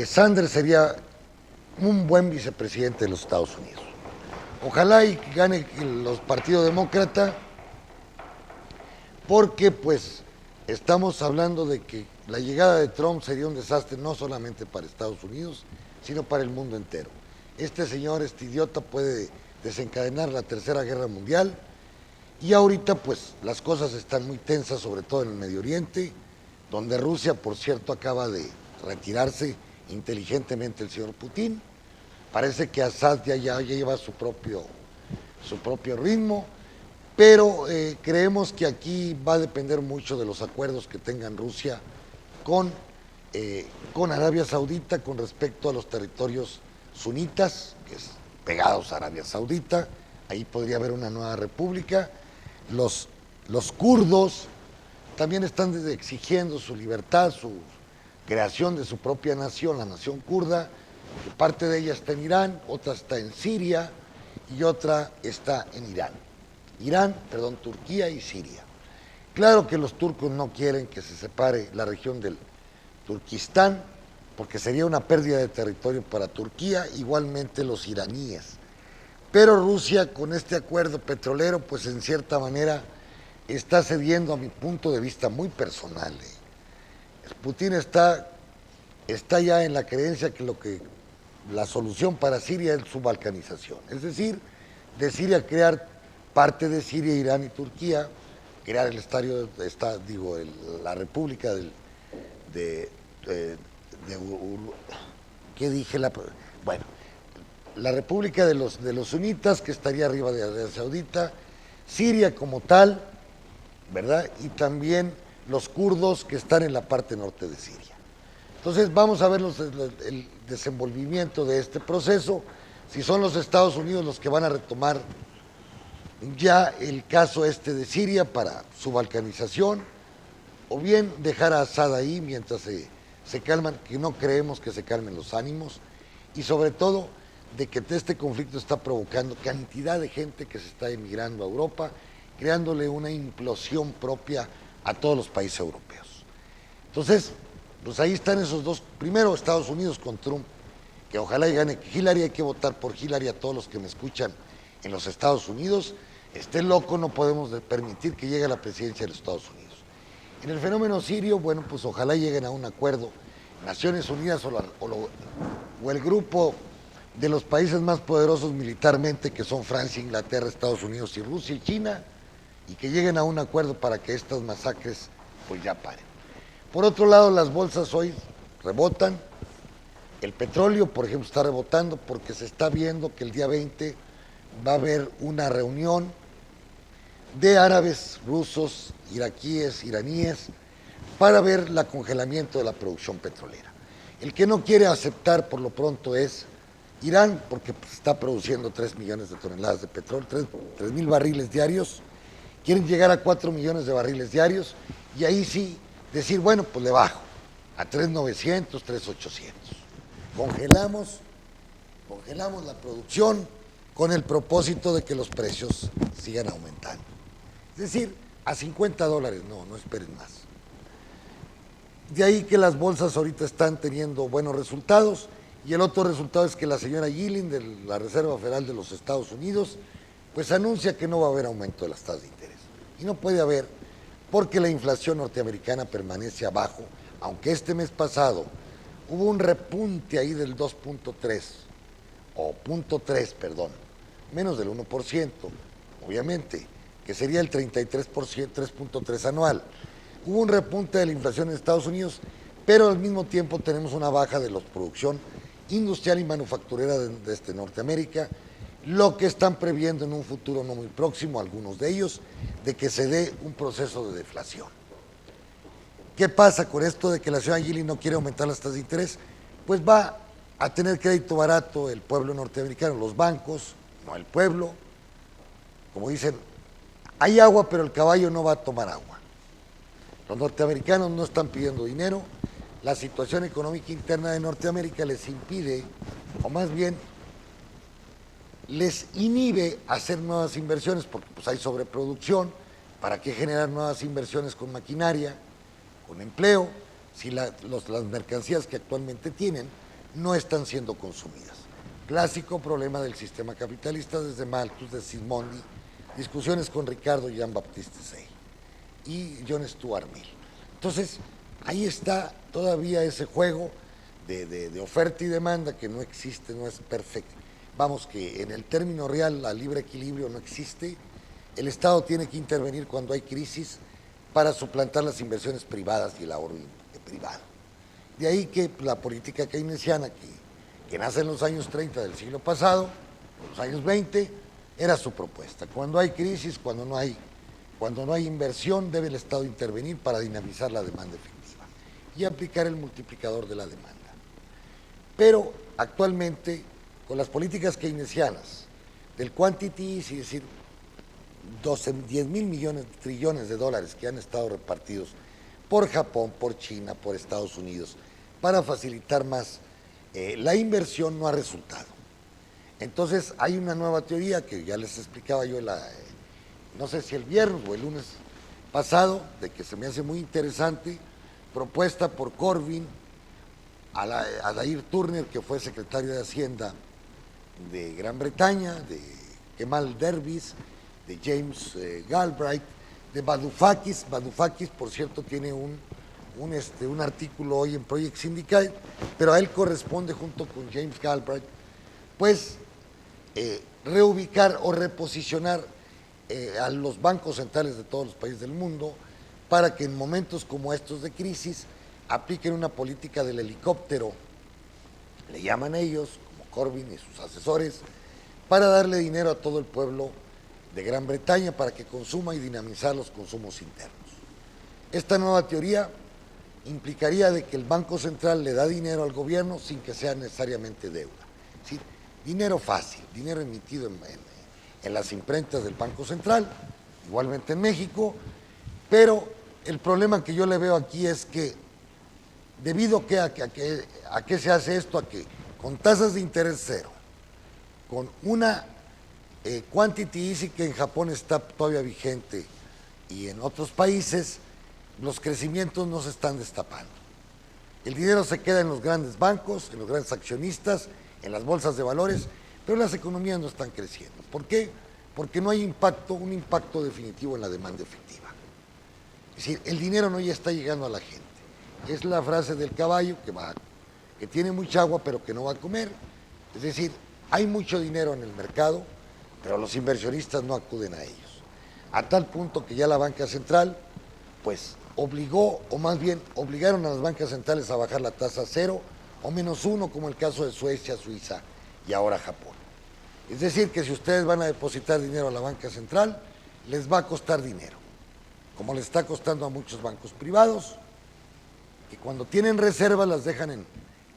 Sanders sería un buen vicepresidente de los Estados Unidos. Ojalá y gane los partidos demócratas, porque pues estamos hablando de que la llegada de Trump sería un desastre no solamente para Estados Unidos, sino para el mundo entero. Este señor, este idiota, puede desencadenar la Tercera Guerra Mundial, y ahorita pues las cosas están muy tensas, sobre todo en el Medio Oriente, donde Rusia, por cierto, acaba de retirarse inteligentemente el señor Putin. Parece que Assad ya lleva su propio ritmo, pero creemos que aquí va a depender mucho de los acuerdos que tengan Rusia con, con Arabia Saudita con respecto a los territorios sunitas, que es pegados a Arabia Saudita. Ahí podría haber una nueva república. Los kurdos también están exigiendo su libertad, su creación de su propia nación, la nación kurda, que parte de ella está en Irán, otra está en Siria y otra está en Turquía y Siria. Claro que los turcos no quieren que se separe la región del Turquistán, porque sería una pérdida de territorio para Turquía, igualmente los iraníes. Pero Rusia, con este acuerdo petrolero, pues en cierta manera está cediendo, a mi punto de vista muy personal. Putin está ya en la creencia que la solución para Siria es su balcanización, es decir, de Siria crear parte de Siria, Irán y Turquía, crear el estadio, la república de, de, ¿qué dije? Bueno, la república de los sunitas, que estaría arriba de Arabia Saudita, Siria como tal, ¿verdad? Y también los kurdos, que están en la parte norte de Siria. Entonces vamos a ver el desenvolvimiento de este proceso, si son los Estados Unidos los que van a retomar ya el caso este de Siria para su balcanización, o bien dejar a Assad ahí mientras se calman, que no creemos que se calmen los ánimos, y sobre todo de que este conflicto está provocando cantidad de gente que se está emigrando a Europa, creándole una implosión propia a todos los países europeos. Entonces, pues ahí están esos dos. Primero, Estados Unidos con Trump, que ojalá y gane Hillary. Hay que votar por Hillary. A todos los que me escuchan en los Estados Unidos, esté loco, no podemos permitir que llegue a la presidencia de los Estados Unidos. En el fenómeno sirio, bueno, pues ojalá lleguen a un acuerdo Naciones Unidas o el grupo de los países más poderosos militarmente, que son Francia, Inglaterra, Estados Unidos y Rusia y China, y que lleguen a un acuerdo para que estas masacres pues ya paren. Por otro lado, las bolsas hoy rebotan. El petróleo, por ejemplo, está rebotando porque se está viendo que el día 20 va a haber una reunión de árabes, rusos, iraquíes, iraníes, para ver el congelamiento de la producción petrolera. El que no quiere aceptar por lo pronto es Irán, porque está produciendo 3 millones de toneladas de petróleo, 3,000 barriles diarios. Quieren llegar a 4 millones de barriles diarios, y ahí sí decir, bueno, pues le bajo a 3,900, 3,800. Congelamos la producción con el propósito de que los precios sigan aumentando. Es decir, a $50, no esperen más. De ahí que las bolsas ahorita están teniendo buenos resultados, y el otro resultado es que la señora Yellen de la Reserva Federal de los Estados Unidos pues anuncia que no va a haber aumento de las tasas de interés. Y no puede haber, porque la inflación norteamericana permanece abajo, aunque este mes pasado hubo un repunte ahí del 2.3, o 0.3, perdón, menos del 1%, obviamente, que sería el 33%, 3.3 anual. Hubo un repunte de la inflación en Estados Unidos, pero al mismo tiempo tenemos una baja de la producción industrial y manufacturera de Norteamérica, lo que están previendo en un futuro no muy próximo, algunos de ellos, de que se dé un proceso de deflación. ¿Qué pasa con esto de que la señora Yellen no quiere aumentar las tasas de interés? Pues va a tener crédito barato el pueblo norteamericano, los bancos, no el pueblo. Como dicen, hay agua, pero el caballo no va a tomar agua. Los norteamericanos no están pidiendo dinero, la situación económica interna de Norteamérica les impide, o más bien les inhibe hacer nuevas inversiones, porque pues hay sobreproducción. ¿Para qué generar nuevas inversiones con maquinaria, con empleo? si las mercancías que actualmente tienen no están siendo consumidas. Clásico problema del sistema capitalista desde Malthus, de Sismondi, discusiones con Ricardo Jean-Baptiste Say y John Stuart Mill. Entonces, ahí está todavía ese juego de oferta y demanda que no existe, no es perfecto. Vamos, que en el término real la libre equilibrio no existe. El Estado tiene que intervenir cuando hay crisis para suplantar las inversiones privadas y el ahorro privado. De ahí que la política keynesiana, que nace en los años 30 del siglo pasado, los años 20, era su propuesta. Cuando hay crisis, cuando no hay inversión, debe el Estado intervenir para dinamizar la demanda efectiva y aplicar el multiplicador de la demanda. Pero actualmente, con las políticas keynesianas, del quantity easing, es decir, 10 mil millones, trillones de dólares que han estado repartidos por Japón, por China, por Estados Unidos, para facilitar más la inversión, no ha resultado. Entonces hay una nueva teoría que ya les explicaba yo, no sé si el viernes o el lunes pasado, de que se me hace muy interesante, propuesta por Corbyn, Adair Turner, que fue secretario de Hacienda de Gran Bretaña, de Kemal Dervis, de James Galbraith, de Varoufakis. Varoufakis, por cierto, tiene un artículo hoy en Project Syndicate, pero a él corresponde, junto con James Galbraith, pues reubicar o reposicionar a los bancos centrales de todos los países del mundo para que en momentos como estos de crisis apliquen una política del helicóptero, le llaman ellos, como Corbyn y sus asesores, para darle dinero a todo el pueblo de Gran Bretaña para que consuma y dinamizar los consumos internos. Esta nueva teoría implicaría de que el Banco Central le da dinero al gobierno sin que sea necesariamente deuda. Es decir, dinero fácil, dinero emitido en las imprentas del Banco Central, igualmente en México, pero el problema que yo le veo aquí es que, debido a que se hace esto, a que con tasas de interés cero, con una quantity easing que en Japón está todavía vigente y en otros países, los crecimientos no se están destapando. El dinero se queda en los grandes bancos, en los grandes accionistas, en las bolsas de valores, pero las economías no están creciendo. ¿Por qué? Porque no hay un impacto definitivo en la demanda efectiva. Es decir, el dinero no ya está llegando a la gente. Es la frase del caballo que tiene mucha agua pero que no va a comer. Es decir, hay mucho dinero en el mercado, pero los inversionistas no acuden a ellos. A tal punto que ya la banca central, pues obligó, o más bien obligaron a las bancas centrales a bajar la tasa a 0 o -1, como el caso de Suecia, Suiza y ahora Japón. Es decir, que si ustedes van a depositar dinero a la banca central, les va a costar dinero, como les está costando a muchos bancos privados, que cuando tienen reservas las dejan en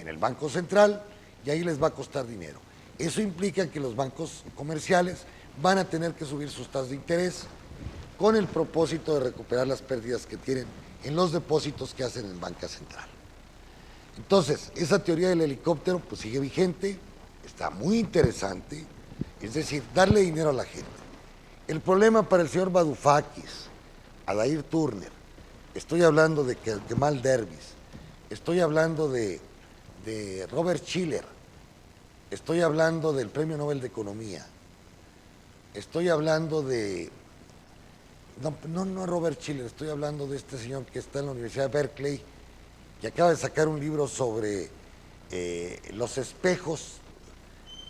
el Banco Central y ahí les va a costar dinero. Eso implica que los bancos comerciales van a tener que subir sus tasas de interés con el propósito de recuperar las pérdidas que tienen en los depósitos que hacen en banca central. Entonces, esa teoría del helicóptero pues sigue vigente, está muy interesante, es decir, darle dinero a la gente. El problema para el señor Varoufakis, Adair Turner, estoy hablando de Kemal Dervis, estoy hablando de Robert Shiller, estoy hablando del Premio Nobel de Economía, estoy hablando de... No Robert Shiller, estoy hablando de este señor que está en la Universidad de Berkeley, que acaba de sacar un libro sobre los espejos,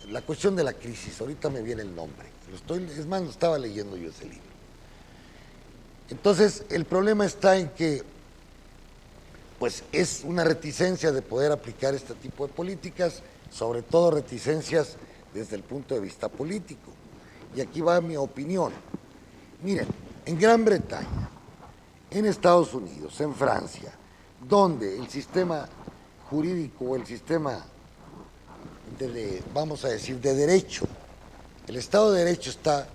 la cuestión de la crisis, ahorita me viene el nombre, es más, lo estaba leyendo yo ese libro. Entonces, el problema está en que pues es una reticencia de poder aplicar este tipo de políticas, sobre todo reticencias desde el punto de vista político. Y aquí va mi opinión. Miren, en Gran Bretaña, en Estados Unidos, en Francia, donde el sistema jurídico o el sistema vamos a decir, de derecho, el Estado de Derecho está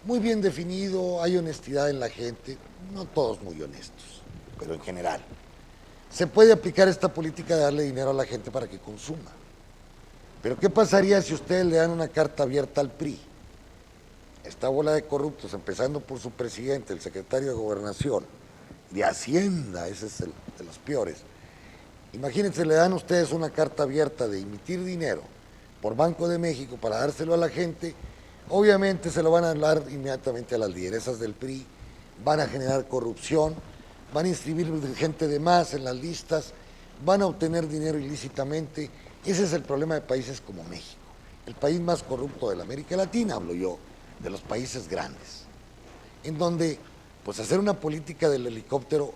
muy bien definido, hay honestidad en la gente, no todos muy honestos, pero en general. Se puede aplicar esta política de darle dinero a la gente para que consuma. Pero ¿qué pasaría si ustedes le dan una carta abierta al PRI? Esta bola de corruptos, empezando por su presidente, el secretario de Gobernación, de Hacienda, ese es el de los peores, Imagínense, le dan a ustedes una carta abierta de emitir dinero por Banco de México para dárselo a la gente, obviamente se lo van a dar inmediatamente a las lideresas del PRI, van a generar corrupción, van a inscribir gente de más en las listas, van a obtener dinero ilícitamente. Ese es el problema de países como México, el país más corrupto de la América Latina, hablo yo, de los países grandes, en donde pues hacer una política del helicóptero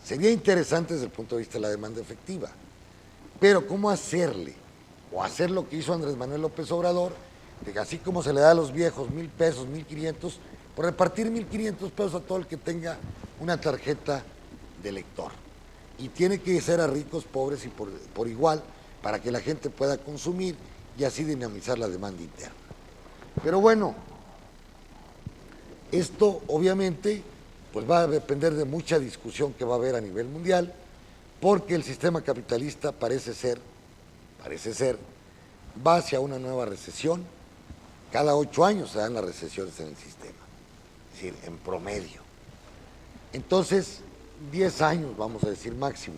sería interesante desde el punto de vista de la demanda efectiva, pero ¿cómo hacerle? O hacer lo que hizo Andrés Manuel López Obrador, de que así como se le da a los viejos 1,000 pesos, 1,500, por repartir 1,500 pesos a todo el que tenga una tarjeta de lector. Y tiene que ser a ricos, pobres y por igual, para que la gente pueda consumir y así dinamizar la demanda interna. Pero bueno, esto obviamente pues va a depender de mucha discusión que va a haber a nivel mundial, porque el sistema capitalista parece ser, va hacia una nueva recesión. Cada 8 años se dan las recesiones en el sistema, es decir, en promedio. Entonces, 10 años, vamos a decir, máximo.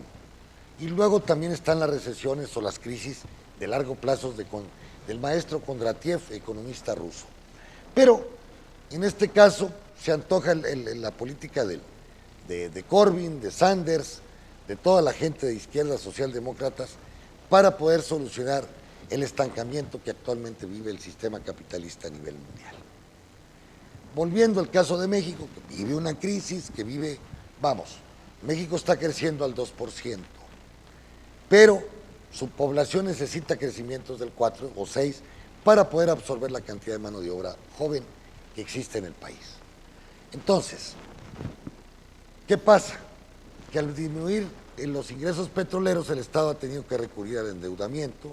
Y luego también están las recesiones o las crisis de largo plazo del maestro Kondratiev, economista ruso. Pero, en este caso, se antoja la política de Corbyn, de Sanders, de toda la gente de izquierdas socialdemócratas, para poder solucionar el estancamiento que actualmente vive el sistema capitalista a nivel mundial. Volviendo al caso de México, que vive una crisis, México está creciendo al 2%, pero su población necesita crecimientos del 4 o 6 para poder absorber la cantidad de mano de obra joven que existe en el país. Entonces, ¿qué pasa? Que al disminuir en los ingresos petroleros, el Estado ha tenido que recurrir al endeudamiento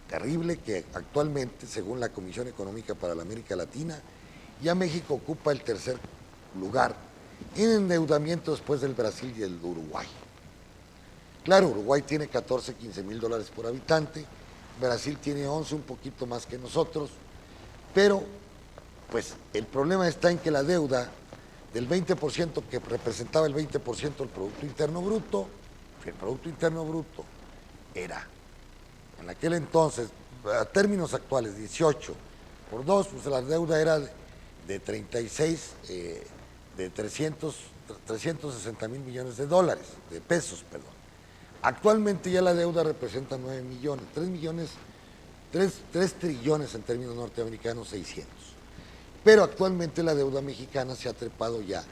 terrible que actualmente, según la Comisión Económica para la América Latina, ya México ocupa el tercer lugar en endeudamiento después del Brasil y el Uruguay. Claro, Uruguay tiene 14, 15 mil dólares por habitante, Brasil tiene 11, un poquito más que nosotros, pero pues el problema está en que la deuda del 20% que representaba el 20% del Producto Interno Bruto, el Producto Interno Bruto era, en aquel entonces, a términos actuales, 18 por 2, pues la deuda era de 360 mil millones de dólares, de pesos, perdón. Actualmente ya la deuda representa 9 millones, 3 trillones en términos norteamericanos, 600. Pero actualmente la deuda mexicana se ha trepado ya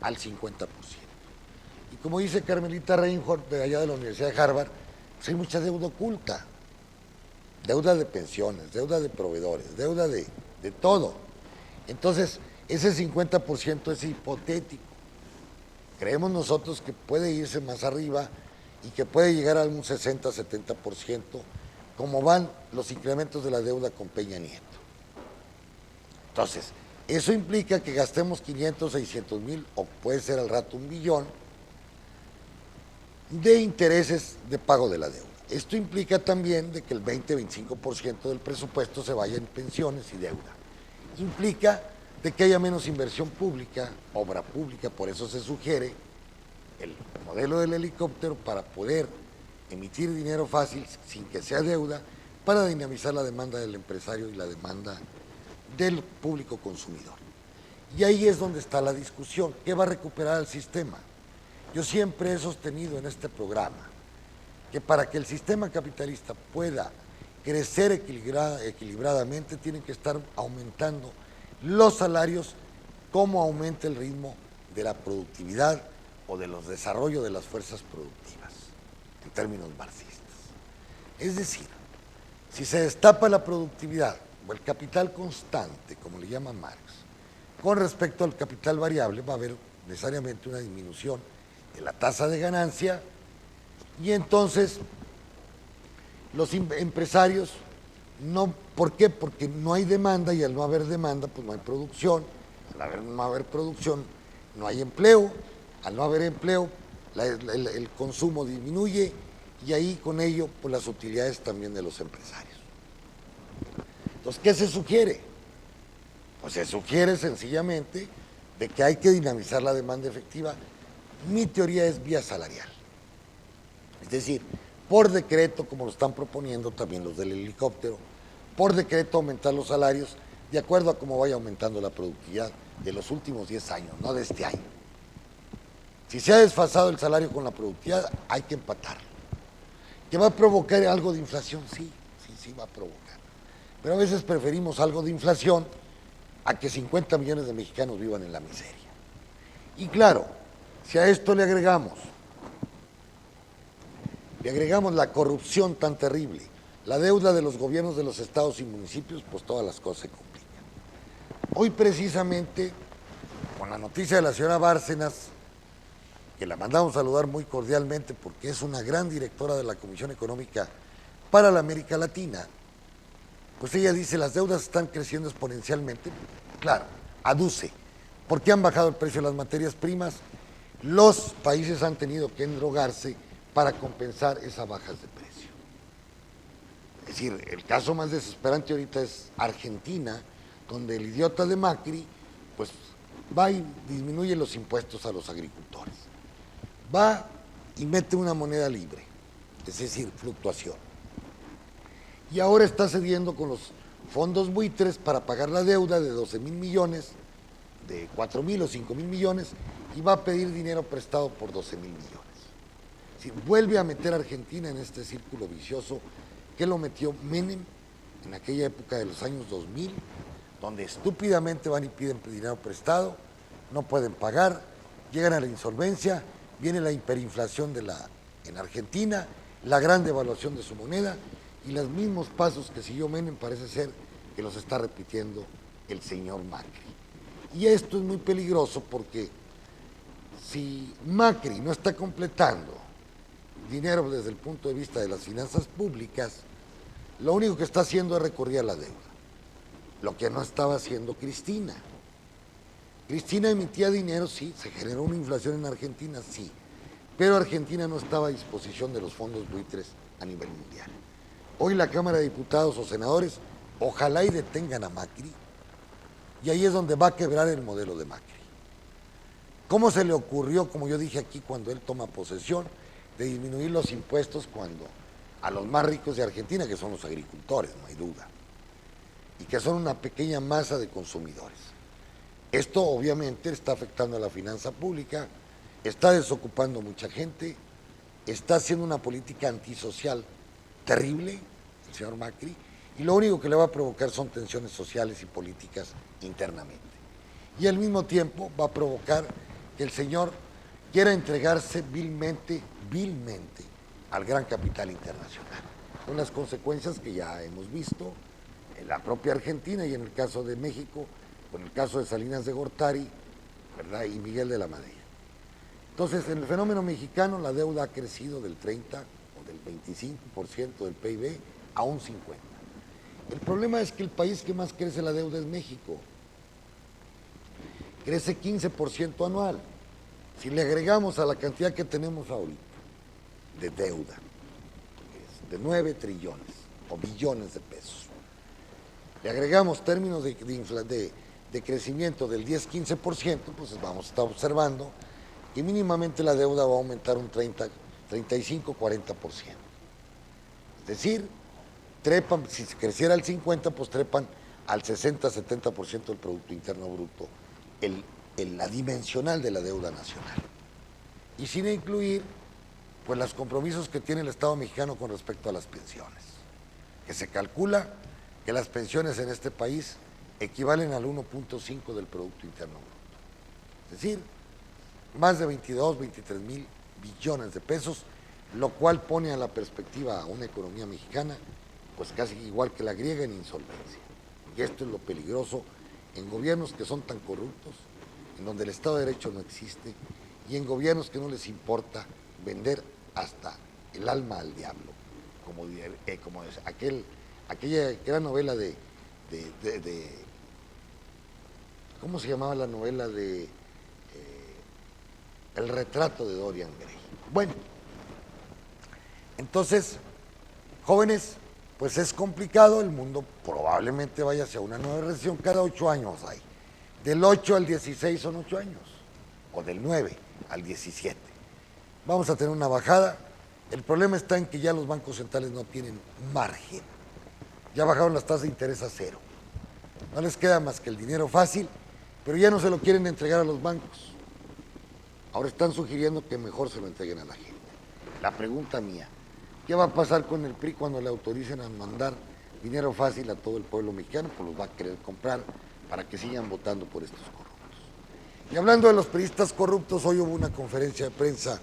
al 50%. Y como dice Carmelita Reinhardt, de allá de la Universidad de Harvard, pues hay mucha deuda oculta. Deuda de pensiones, deuda de proveedores, deuda de todo. Entonces, ese 50% es hipotético. Creemos nosotros que puede irse más arriba y que puede llegar a un 60-70%, como van los incrementos de la deuda con Peña Nieto. Entonces, eso implica que gastemos 500, 600 mil, o puede ser al rato 1 billón, de intereses de pago de la deuda. Esto implica también de que el 20-25% del presupuesto se vaya en pensiones y deuda. Implica de que haya menos inversión pública, obra pública, por eso se sugiere el modelo del helicóptero para poder emitir dinero fácil sin que sea deuda, para dinamizar la demanda del empresario y la demanda del público consumidor. Y ahí es donde está la discusión, ¿qué va a recuperar el sistema? Yo siempre he sostenido en este programa que para que el sistema capitalista pueda crecer equilibradamente, tienen que estar aumentando los salarios como aumenta el ritmo de la productividad o de los desarrollos de las fuerzas productivas, en términos marxistas. Es decir, si se destapa la productividad o el capital constante, como le llama Marx, con respecto al capital variable, va a haber necesariamente una disminución de la tasa de ganancia, y entonces los empresarios no, ¿por qué? Porque no hay demanda, y al no haber demanda pues no hay producción, al no haber producción no hay empleo, al no haber empleo el consumo disminuye, y ahí con ello pues las utilidades también de los empresarios. Entonces, ¿qué se sugiere? Pues se sugiere sencillamente de que hay que dinamizar la demanda efectiva. Mi teoría es vía salarial. Es decir, por decreto, como lo están proponiendo también los del helicóptero, por decreto aumentar los salarios de acuerdo a cómo vaya aumentando la productividad de los últimos 10 años, no de este año. Si se ha desfasado el salario con la productividad, hay que empatarlo. ¿Que va a provocar algo de inflación? Sí, sí va a provocar. Pero a veces preferimos algo de inflación a que 50 millones de mexicanos vivan en la miseria. Y claro, si a esto le agregamos la corrupción tan terrible, la deuda de los gobiernos de los estados y municipios, pues todas las cosas se complican. Hoy precisamente, con la noticia de la señora Bárcenas, que la mandamos a saludar muy cordialmente porque es una gran directora de la Comisión Económica para la América Latina, pues ella dice las deudas están creciendo exponencialmente. Claro, aduce, porque han bajado el precio de las materias primas, los países han tenido que endrogarse para compensar esas bajas de precio. Es decir, el caso más desesperante ahorita es Argentina, donde el idiota de Macri, pues va y disminuye los impuestos a los agricultores. Va y mete una moneda libre, es decir, fluctuación. Y ahora está cediendo con los fondos buitres para pagar la deuda de 12,000 millones, de 4,000 o 5,000 millones, y va a pedir dinero prestado por 12,000 millones. Es decir, vuelve a meter a Argentina en este círculo vicioso que lo metió Menem en aquella época de los años 2000, donde estúpidamente van y piden dinero prestado, no pueden pagar, llegan a la insolvencia, viene la hiperinflación en Argentina, la gran devaluación de su moneda y los mismos pasos que siguió Menem parece ser que los está repitiendo el señor Macri. Y esto es muy peligroso porque si Macri no está completando dinero desde el punto de vista de las finanzas públicas, lo único que está haciendo es recurrir a la deuda, lo que no estaba haciendo Cristina. Cristina emitía dinero, sí, se generó una inflación en Argentina, sí, pero Argentina no estaba a disposición de los fondos buitres a nivel mundial. Hoy la Cámara de Diputados o senadores, ojalá y detengan a Macri, y ahí es donde va a quebrar el modelo de Macri. ¿Cómo se le ocurrió, como yo dije aquí, cuando él toma posesión, de disminuir los impuestos cuando a los más ricos de Argentina, que son los agricultores, no hay duda, y que son una pequeña masa de consumidores? Esto obviamente está afectando a la finanza pública, está desocupando mucha gente, está haciendo una política antisocial terrible, el señor Macri, y lo único que le va a provocar son tensiones sociales y políticas internamente. Y al mismo tiempo va a provocar que el señor quiera entregarse vilmente al gran capital internacional, con las consecuencias que ya hemos visto en la propia Argentina y en el caso de México, con el caso de Salinas de Gortari, ¿verdad? Y Miguel de la Madrid. Entonces, en el fenómeno mexicano, la deuda ha crecido del 30 o del 25% del PIB a un 50%. El problema es que el país que más crece la deuda es México. Crece 15% anual. Si le agregamos a la cantidad que tenemos ahorita de deuda, de 9 trillones o billones de pesos, le agregamos términos de crecimiento del 10-15%, pues vamos a estar observando que mínimamente la deuda va a aumentar un 35-40%. Es decir, trepan, si creciera al 50%, pues trepan al 60-70% del Producto Interno Bruto, la dimensional de la deuda nacional. Y sin incluir, pues, los compromisos que tiene el Estado mexicano con respecto a las pensiones, que se calcula que las pensiones en este país equivalen al 1.5 del Producto Interno Bruto. Es decir, más de 23 mil billones de pesos, lo cual pone a la perspectiva a una economía mexicana, pues casi igual que la griega, en insolvencia. Y esto es lo peligroso en gobiernos que son tan corruptos, en donde el Estado de Derecho no existe, y en gobiernos que no les importa vender hasta el alma al diablo, como es aquella gran novela de ¿cómo se llamaba la novela de El retrato de Dorian Gray? Bueno, entonces, jóvenes, pues es complicado, el mundo probablemente vaya hacia una nueva recesión, cada 8 años hay. Del 8 al 16 son 8 años, o del 9 al 17. Vamos a tener una bajada, El problema está en que ya los bancos centrales no tienen margen. Ya bajaron las tasas de interés a cero. No les queda más que el dinero fácil, pero ya no se lo quieren entregar a los bancos. Ahora están sugiriendo que mejor se lo entreguen a la gente. La pregunta mía, ¿qué va a pasar con el PRI cuando le autoricen a mandar dinero fácil a todo el pueblo mexicano? Pues los va a querer comprar para que sigan votando por estos corruptos. Y hablando de los priistas corruptos, hoy hubo una conferencia de prensa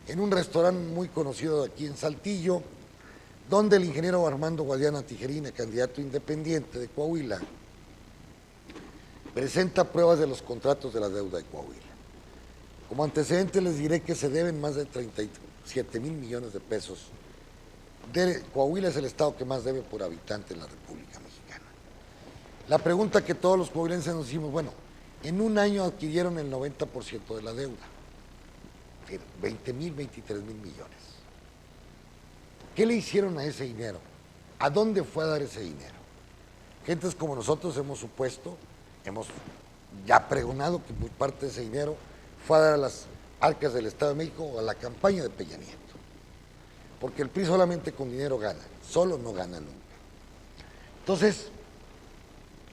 en un restaurante muy conocido aquí en Saltillo, donde el ingeniero Armando Guadiana Tijerina, candidato independiente de Coahuila, presenta pruebas de los contratos de la deuda de Coahuila. Como antecedente les diré que se deben más de 37 mil millones de pesos. Coahuila es el estado que más debe por habitante en la República Mexicana. La pregunta que todos los coahuilenses nos hicimos, bueno, en un año adquirieron el 90% de la deuda, 20 mil, 23 mil millones. ¿Qué le hicieron a ese dinero? ¿A dónde fue a dar ese dinero? Gentes como nosotros hemos supuesto, hemos ya pregonado que muy parte de ese dinero fue a dar a las arcas del Estado de México o a la campaña de Peña Nieto. Porque el PRI solamente con dinero gana, solo no gana nunca. Entonces,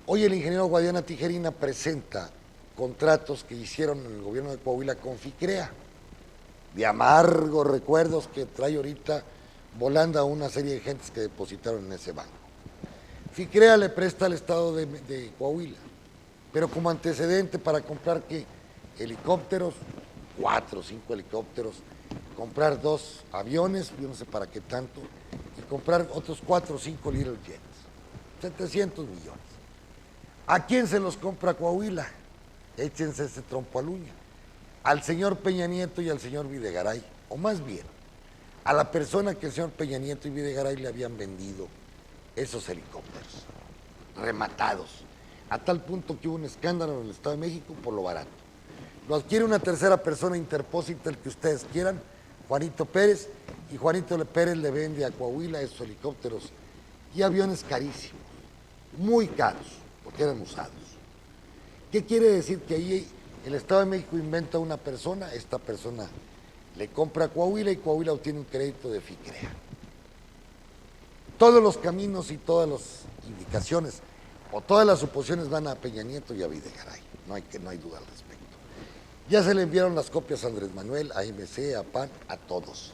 hoy el ingeniero Guadiana Tijerina presenta contratos que hicieron en el gobierno de Coahuila con FICREA, de amargos recuerdos que trae ahorita volando a una serie de gentes que depositaron en ese banco. FICREA le presta al estado de Coahuila, pero como antecedente para comprar ¿qué? Helicópteros, 4 o 5 helicópteros, comprar 2 aviones, yo no sé para qué tanto, y comprar otros 4 o 5 Little Jets, 700 millones. ¿A quién se los compra Coahuila? Échense ese trompo al uña. Al señor Peña Nieto y al señor Videgaray, o más bien, a la persona que el señor Peña Nieto y Videgaray le habían vendido esos helicópteros, rematados, a tal punto que hubo un escándalo en el Estado de México por lo barato. Lo adquiere una tercera persona interpósita, el que ustedes quieran, Juanito Pérez, y Juanito Pérez le vende a Coahuila esos helicópteros y aviones carísimos, muy caros, porque eran usados. ¿Qué quiere decir? Que ahí el Estado de México inventa una persona, esta persona le compra a Coahuila y Coahuila obtiene un crédito de FICREA. Todos los caminos y todas las indicaciones o todas las suposiciones van a Peña Nieto y a Videgaray, no hay duda al respecto. Ya se le enviaron las copias a Andrés Manuel, a MC, a PAN, a todos.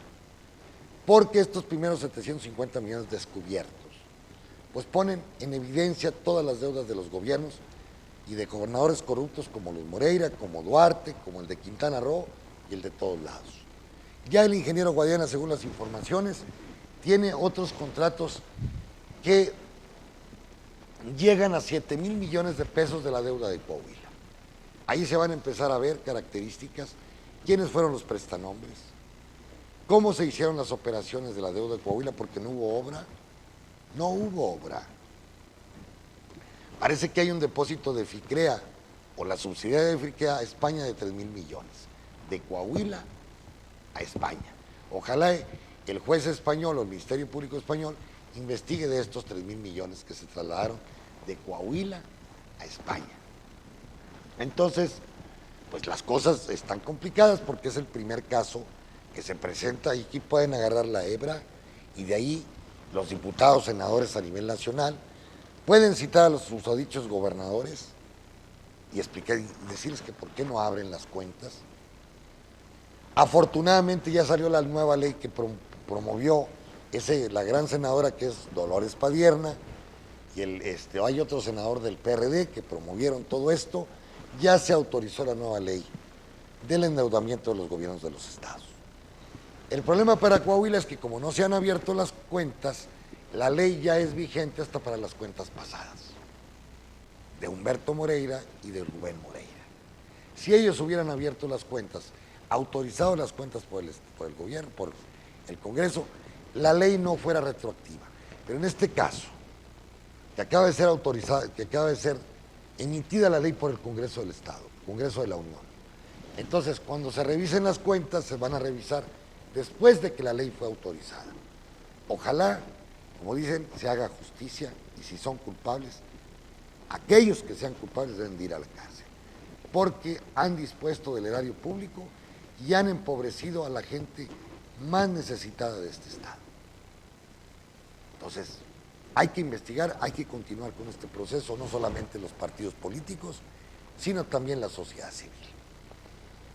Porque estos primeros 750 millones descubiertos, pues ponen en evidencia todas las deudas de los gobiernos y de gobernadores corruptos como los Moreira, como Duarte, como el de Quintana Roo y el de todos lados. Ya el ingeniero Guadiana, según las informaciones, tiene otros contratos que llegan a 7 mil millones de pesos de la deuda de Coahuila. Ahí se van a empezar a ver características, quiénes fueron los prestanombres, cómo se hicieron las operaciones de la deuda de Coahuila, porque no hubo obra. No hubo obra. Parece que hay un depósito de FICREA o la subsidiaria de FICREA a España de 3 mil millones, de Coahuila a España. Ojalá el juez español o el Ministerio Público Español investigue de estos 3 mil millones que se trasladaron de Coahuila a España. Entonces, pues las cosas están complicadas porque es el primer caso que se presenta y aquí pueden agarrar la hebra y de ahí los diputados, senadores a nivel nacional pueden citar a los susodichos gobernadores y explicar y decirles que por qué no abren las cuentas. Afortunadamente ya salió la nueva ley que promovió la gran senadora que es Dolores Padierna y hay otro senador del PRD que promovieron todo esto. Ya se autorizó la nueva ley del endeudamiento de los gobiernos de los estados. El problema para Coahuila es que como no se han abierto las cuentas, la ley ya es vigente hasta para las cuentas pasadas, de Humberto Moreira y de Rubén Moreira. Si ellos hubieran abierto las cuentas, autorizado las cuentas por el gobierno, por el Congreso, la ley no fuera retroactiva. Pero en este caso, que acaba de ser autorizada, que acaba de ser emitida la ley por el Congreso del Estado, Congreso de la Unión. Entonces, cuando se revisen las cuentas, se van a revisar después de que la ley fue autorizada. Ojalá, como dicen, se haga justicia y si son culpables, aquellos que sean culpables deben de ir a la cárcel, porque han dispuesto del erario público y han empobrecido a la gente más necesitada de este Estado. Entonces, hay que investigar, hay que continuar con este proceso, no solamente los partidos políticos, sino también la sociedad civil.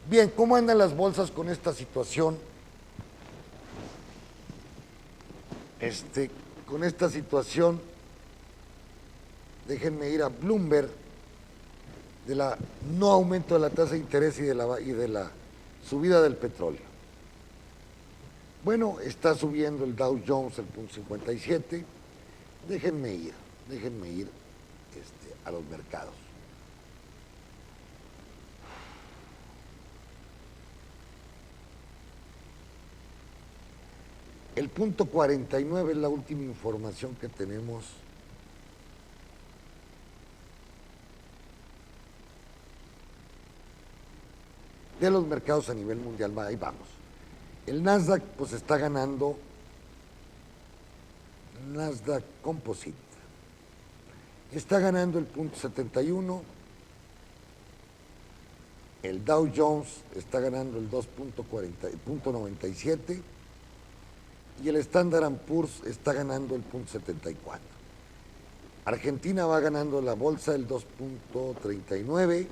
Bien, ¿cómo andan las bolsas con esta situación? Con esta situación, déjenme ir a Bloomberg, de la no aumento de la tasa de interés y de la subida del petróleo. Bueno, está subiendo el Dow Jones el 0.57. Déjenme ir a los mercados. El 0.49 es la última información que tenemos de los mercados a nivel mundial. Ahí vamos. El Nasdaq pues está ganando, Nasdaq Composite, está ganando el 0.71, el Dow Jones está ganando el 0.97 y el Standard & Poor's está ganando el 0.74. Argentina va ganando la bolsa el 2.39.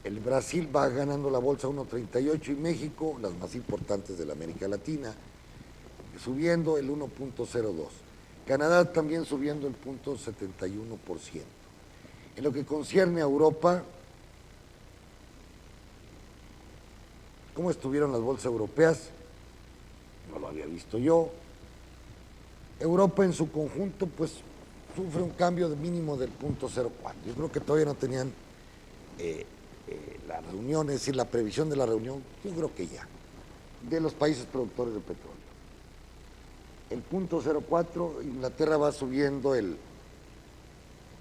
El Brasil va ganando la bolsa 1.38 y México, las más importantes de la América Latina, subiendo el 1.02. Canadá también subiendo el 0.71%. En lo que concierne a Europa, ¿cómo estuvieron las bolsas europeas? No lo había visto yo. Europa en su conjunto pues sufre un cambio de mínimo del 0.04. Yo creo que todavía no tenían la reunión, es decir, la previsión de la reunión, yo creo que ya, de los países productores de petróleo. El 0.04, Inglaterra va subiendo el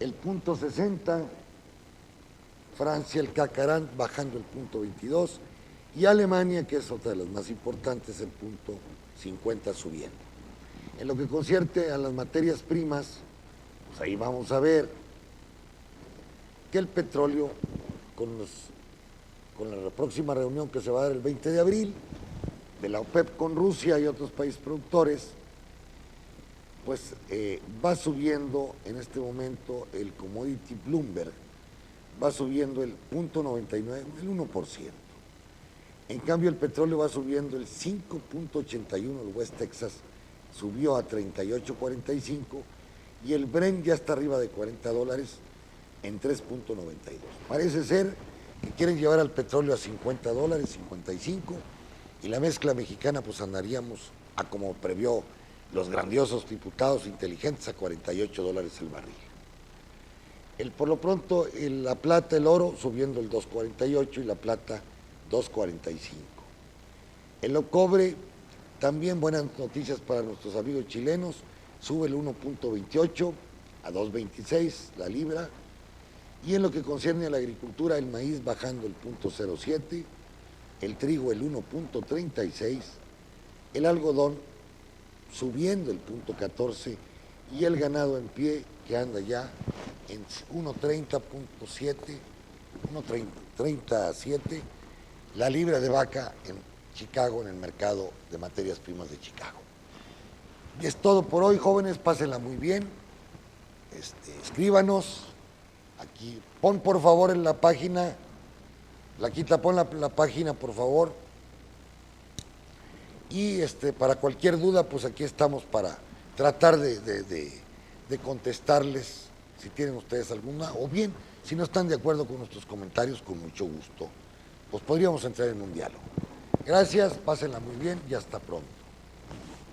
0.60, Francia, el CAC bajando el 0.22, y Alemania, que es otra de las más importantes, el 0.50 subiendo. En lo que concierne a las materias primas, pues ahí vamos a ver que el petróleo, con la próxima reunión que se va a dar el 20 de abril, de la OPEP con Rusia y otros países productores, pues va subiendo en este momento el commodity Bloomberg, va subiendo el 0.99, el 1%. En cambio el petróleo va subiendo el 5.81, el West Texas subió a 38.45 y el Brent ya está arriba de $40 en 3.92. Parece ser que quieren llevar al petróleo a $50, 55, y la mezcla mexicana pues andaríamos a como previó los grandiosos diputados inteligentes a $48 el barril. Por lo pronto la plata, el oro subiendo el 2.48 y la plata 2.45. En lo cobre también buenas noticias para nuestros amigos chilenos, sube el 1.28 a 2.26 la libra. Y en lo que concierne a la agricultura, el maíz bajando el 0.07, el trigo el 1.36, el algodón subiendo el 0.14 y el ganado en pie que anda ya en 1.30.7, 1.37, la libra de vaca en Chicago, en el mercado de materias primas de Chicago. Y es todo por hoy, jóvenes, pásenla muy bien, escríbanos. Aquí, pon por favor en la página, pon la página por favor. Y para cualquier duda, pues aquí estamos para tratar de contestarles si tienen ustedes alguna, o bien, si no están de acuerdo con nuestros comentarios, con mucho gusto, pues podríamos entrar en un diálogo. Gracias, pásenla muy bien y hasta pronto.